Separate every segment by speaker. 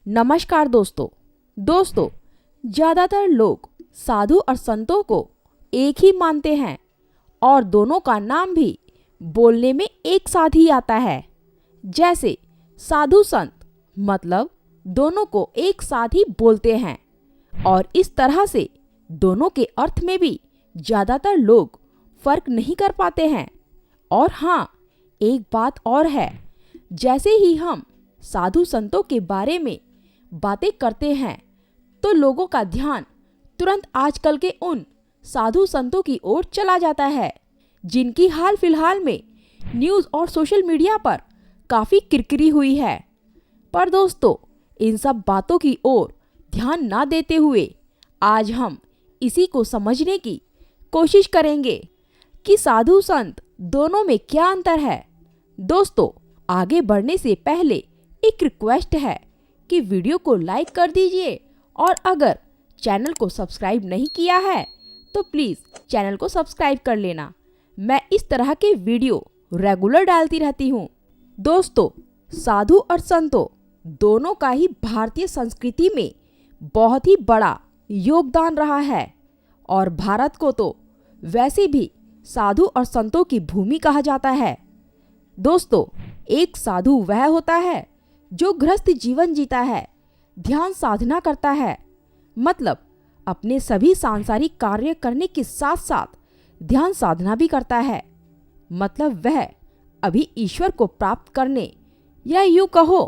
Speaker 1: नमस्कार दोस्तों, ज़्यादातर लोग साधु और संतों को एक ही मानते हैं और दोनों का नाम भी बोलने में एक साथ ही आता है। जैसे साधु संत मतलब दोनों को एक साथ ही बोलते हैं और इस तरह से दोनों के अर्थ में भी ज़्यादातर लोग फर्क नहीं कर पाते हैं। और हाँ, एक बात और है, जैसे ही हम साधु संतों के बारे में बातें करते हैं तो लोगों का ध्यान तुरंत आजकल के उन साधु संतों की ओर चला जाता है जिनकी हाल फिलहाल में न्यूज़ और सोशल मीडिया पर काफ़ी किरकिरी हुई है। पर दोस्तों, इन सब बातों की ओर ध्यान ना देते हुए आज हम इसी को समझने की कोशिश करेंगे कि साधु संत दोनों में क्या अंतर है। दोस्तों, आगे बढ़ने से पहले एक रिक्वेस्ट है कि वीडियो को लाइक कर दीजिए और अगर चैनल को सब्सक्राइब नहीं किया है तो प्लीज़ चैनल को सब्सक्राइब कर लेना। मैं इस तरह के वीडियो रेगुलर डालती रहती हूँ। दोस्तों, साधु और संतों दोनों का ही भारतीय संस्कृति में बहुत ही बड़ा योगदान रहा है और भारत को तो वैसे भी साधु और संतों की भूमि कहा जाता है। दोस्तों, एक साधु वह होता है जो गृहस्थ जीवन जीता है, ध्यान साधना करता है, मतलब अपने सभी सांसारिक कार्य करने के साथ साथ ध्यान साधना भी करता है। मतलब वह अभी ईश्वर को प्राप्त करने या यूँ कहो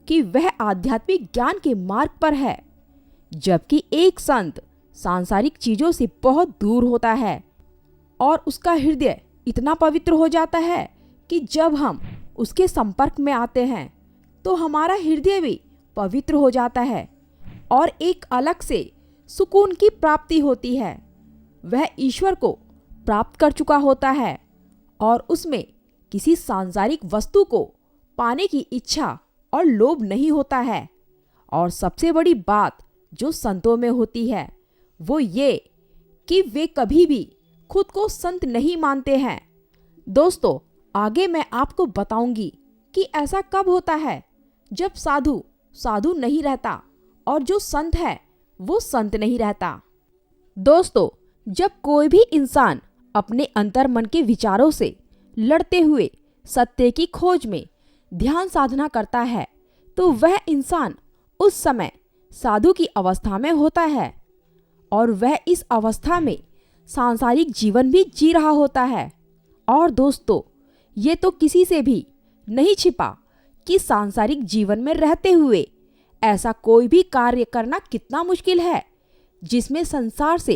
Speaker 1: कि वह आध्यात्मिक ज्ञान के मार्ग पर है। जबकि एक संत सांसारिक चीज़ों से बहुत दूर होता है और उसका हृदय इतना पवित्र हो जाता है कि जब हम उसके संपर्क में आते हैं तो हमारा हृदय भी पवित्र हो जाता है और एक अलग से सुकून की प्राप्ति होती है। वह ईश्वर को प्राप्त कर चुका होता है और उसमें किसी सांसारिक वस्तु को पाने की इच्छा और लोभ नहीं होता है। और सबसे बड़ी बात जो संतों में होती है वो ये कि वे कभी भी खुद को संत नहीं मानते हैं। दोस्तों, आगे मैं आपको बताऊंगी कि ऐसा कब होता है जब साधु नहीं रहता और जो संत है वो संत नहीं रहता। दोस्तों, जब कोई भी इंसान अपने अंतर्मन के विचारों से लड़ते हुए सत्य की खोज में ध्यान साधना करता है तो वह इंसान उस समय साधु की अवस्था में होता है और वह इस अवस्था में सांसारिक जीवन भी जी रहा होता है। और दोस्तों, ये तो किसी से भी नहीं छिपा कि सांसारिक जीवन में रहते हुए ऐसा कोई भी कार्य करना कितना मुश्किल है जिसमें संसार से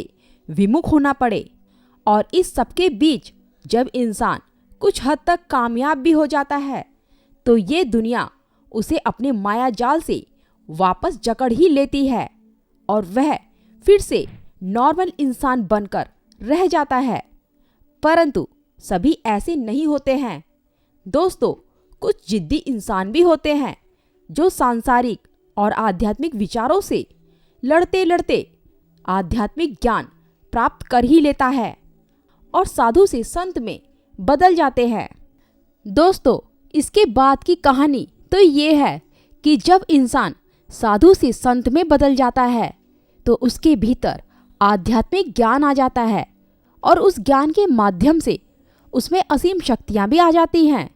Speaker 1: विमुख होना पड़े। और इस सबके बीच जब इंसान कुछ हद तक कामयाब भी हो जाता है तो ये दुनिया उसे अपने माया जाल से वापस जकड़ ही लेती है और वह फिर से नॉर्मल इंसान बनकर रह जाता है। परंतु सभी ऐसे नहीं होते हैं। दोस्तों, कुछ जिद्दी इंसान भी होते हैं जो सांसारिक और आध्यात्मिक विचारों से लड़ते लड़ते आध्यात्मिक ज्ञान प्राप्त कर ही लेता है और साधु से संत में बदल जाते हैं। दोस्तों, इसके बाद की कहानी तो ये है कि जब इंसान साधु से संत में बदल जाता है तो उसके भीतर आध्यात्मिक ज्ञान आ जाता है और उस ज्ञान के माध्यम से उसमें असीम शक्तियाँ भी आ जाती हैं।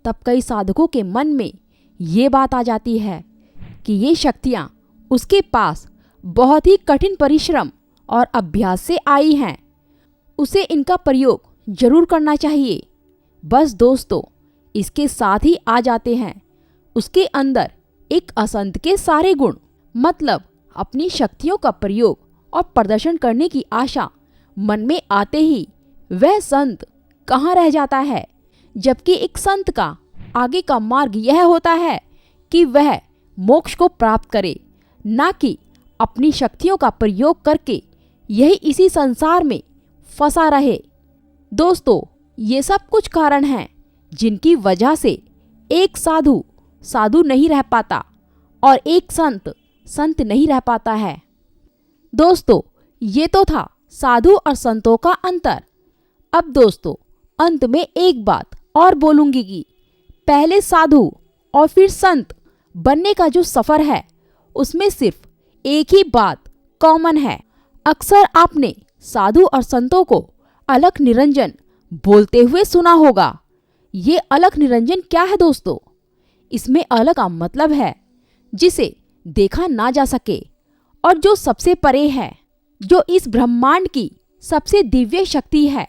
Speaker 1: तब कई साधकों के मन में ये बात आ जाती है कि ये शक्तियाँ उसके पास बहुत ही कठिन परिश्रम और अभ्यास से आई हैं, उसे इनका प्रयोग जरूर करना चाहिए। बस दोस्तों, इसके साथ ही आ जाते हैं उसके अंदर एक असंत के सारे गुण, मतलब अपनी शक्तियों का प्रयोग और प्रदर्शन करने की आशा मन में आते ही वह संत कहाँ रह जाता है। जबकि एक संत का आगे का मार्ग यह होता है कि वह मोक्ष को प्राप्त करे, ना कि अपनी शक्तियों का प्रयोग करके यही इसी संसार में फंसा रहे। दोस्तों, ये सब कुछ कारण हैं जिनकी वजह से एक साधु नहीं रह पाता और एक संत नहीं रह पाता है। दोस्तों, ये तो था साधु और संतों का अंतर। अब दोस्तों, अंत में एक बात और बोलूंगी कि पहले साधु और फिर संत बनने का जो सफ़र है उसमें सिर्फ एक ही बात कॉमन है। अक्सर आपने साधु और संतों को अलख निरंजन बोलते हुए सुना होगा। ये अलख निरंजन क्या है दोस्तों? इसमें अलख का मतलब है जिसे देखा ना जा सके और जो सबसे परे है, जो इस ब्रह्मांड की सबसे दिव्य शक्ति है।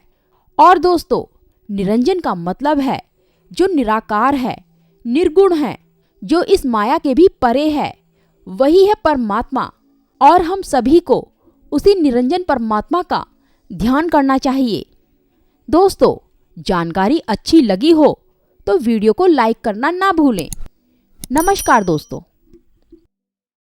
Speaker 1: और दोस्तों, निरंजन का मतलब है जो निराकार है, निर्गुण है, जो इस माया के भी परे है। वही है परमात्मा और हम सभी को उसी निरंजन परमात्मा का ध्यान करना चाहिए। दोस्तों, जानकारी अच्छी लगी हो तो वीडियो को लाइक करना ना भूलें। नमस्कार दोस्तों।